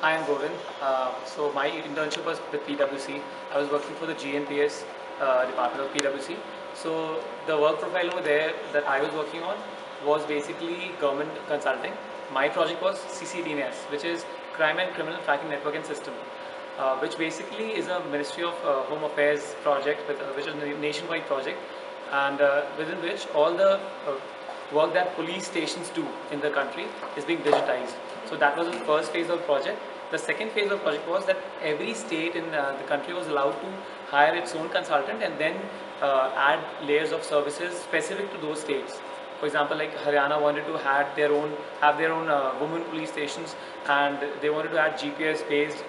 Hi, I'm Govind. So my internship was with PwC. I was working for the GNPS department of PwC. So the work profile over there that I was working on was basically government consulting. My project was CCTNS, which is Crime and Criminal Tracking Network and System, which basically is a Ministry of Home Affairs project, which is a nationwide project, and within which all the work that police stations do in the country is being digitized. So that was the first phase of the project. The second phase of the project was that every state in the country was allowed to hire its own consultant and then add layers of services specific to those states. For example, like Haryana wanted to have their own women police stations, and they wanted to add GPS-based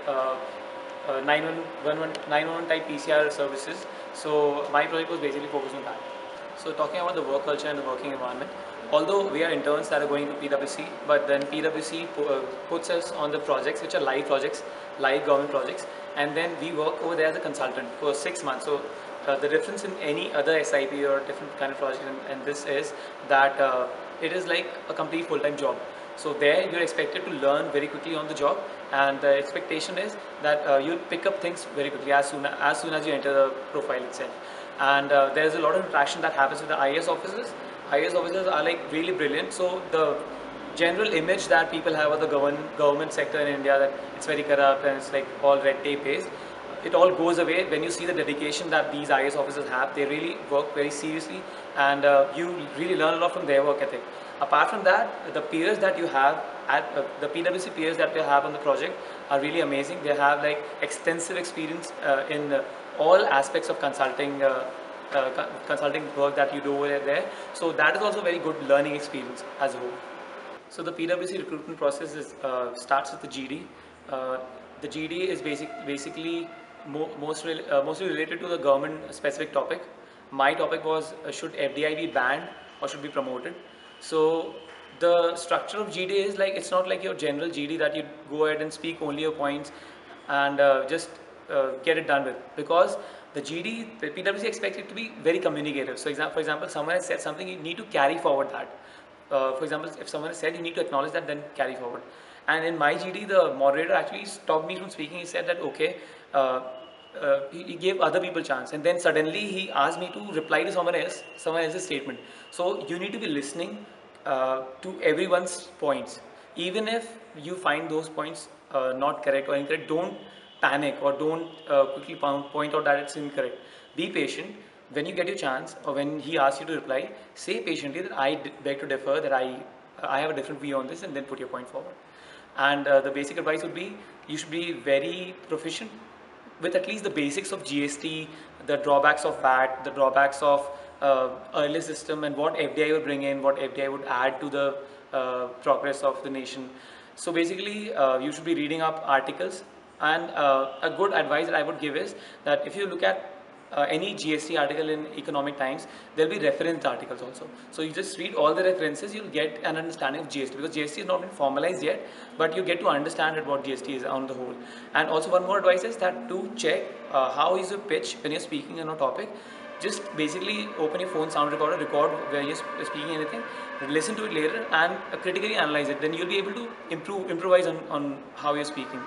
911 type PCR services. So my project was basically focused on that. So talking about the work culture and the working environment, although we are interns that are going to PwC, but then PwC puts us on the projects which are live projects, live government projects, and then we work over there as a consultant for 6 months. So the difference in any other SIP or different kind of project and this is that it is like a complete full-time job. So there you're expected to learn very quickly on the job, and the expectation is that you'll pick up things very quickly as soon as you enter the profile itself. And there's a lot of interaction that happens with the IAS officers. IAS officers are like really brilliant. So the general image that people have of the government sector in India, that it's very corrupt and it's like all red tape based, it all goes away when you see the dedication that these IAS officers have. They really work very seriously, and you really learn a lot from their work ethic. Apart from that, the peers that you have the PwC peers that we have on the project are really amazing. They have like extensive experience in all aspects of consulting work that you do over there. So that is also a very good learning experience as a whole. So the PwC recruitment process starts with the GD. The GD is basically mostly related to the government specific topic. My topic was should FDI be banned or should be promoted. So the structure of GD is like, it's not like your general GD that you go ahead and speak only your points and just get it done with, because the PwC expects it to be very communicative. So for example, someone has said something, you need to carry forward that. For example, if someone has said, you need to acknowledge that, then carry forward. And in my GD, the moderator actually stopped me from speaking. He said that, okay, he gave other people chance, and then suddenly he asked me to reply to someone else's statement. So you need to be listening to everyone's points. Even if you find those points not correct or incorrect, don't panic or don't quickly point out that it's incorrect. Be patient. When you get your chance, or when he asks you to reply, say patiently that I beg to differ, that I have a different view on this, and then put your point forward. And the basic advice would be, you should be very proficient with at least the basics of GST, the drawbacks of VAT, the drawbacks of early system, and what FDI would bring in, what FDI would add to the progress of the nation. So basically, you should be reading up articles. And a good advice that I would give is that if you look at any GST article in Economic Times, there will be reference articles also. So you just read all the references, you'll get an understanding of GST, because GST has not been formalized yet, but you get to understand what GST is on the whole. And also one more advice is that to check how is your pitch when you're speaking on a topic. Just basically open your phone sound recorder, record where you're speaking anything, listen to it later and critically analyze it. Then you'll be able to improvise on how you're speaking.